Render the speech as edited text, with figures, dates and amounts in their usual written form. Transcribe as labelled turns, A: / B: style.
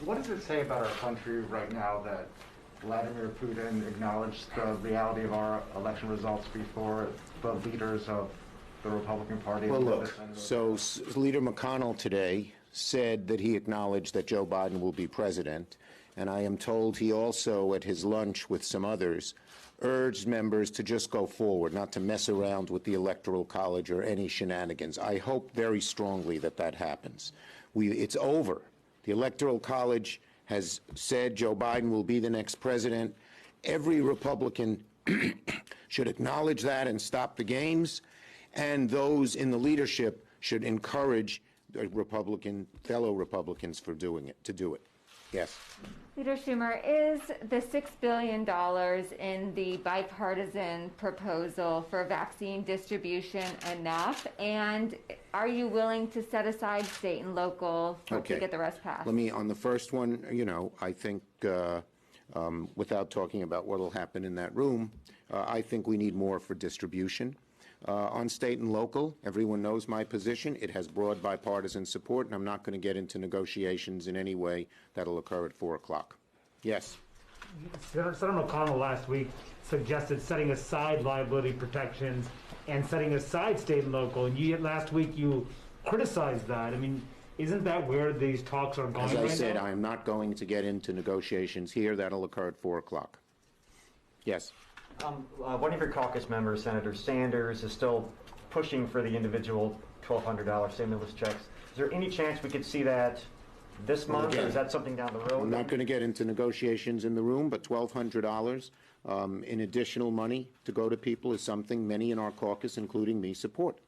A: What does it say about our country right now that Vladimir Putin acknowledged the reality of our election results before the leaders of the Republican Party?
B: Well, look, so Leader McConnell today said that he acknowledged that Joe Biden will be president, and I am told he also, at his lunch with some others, urged members to just go forward, not to mess around with the Electoral College or any shenanigans. I hope very strongly that that happens. It's over. The Electoral College has said Joe Biden will be the next president. Every Republican should acknowledge that and stop the games, and those in the leadership should encourage the fellow Republicans to do it. Yes.
C: Leader Schumer, is the $6 billion in the bipartisan proposal for vaccine distribution enough? And are you willing to set aside state and local to get the rest passed?
B: Let me, on the first one, I think, without talking about what will happen in that room, I think we need more for distribution. On state and local, everyone knows my position. It has broad bipartisan support, and I'm not going to get into negotiations in any way that'll occur at 4 o'clock. Yes.
D: Senator McConnell last week suggested setting aside liability protections and setting aside state and local, and last week you criticized that. I mean, isn't that where these talks are going right now?
B: As I said, I am not going to get into negotiations here. That'll occur at 4 o'clock. Yes.
E: One of your caucus members, Senator Sanders, is still pushing for the individual $1,200 stimulus checks. Is there any chance we could see that this month, or is that something down the road?
B: I'm not going to get into negotiations in the room, but $1,200 in additional money to go to people is something many in our caucus, including me, support.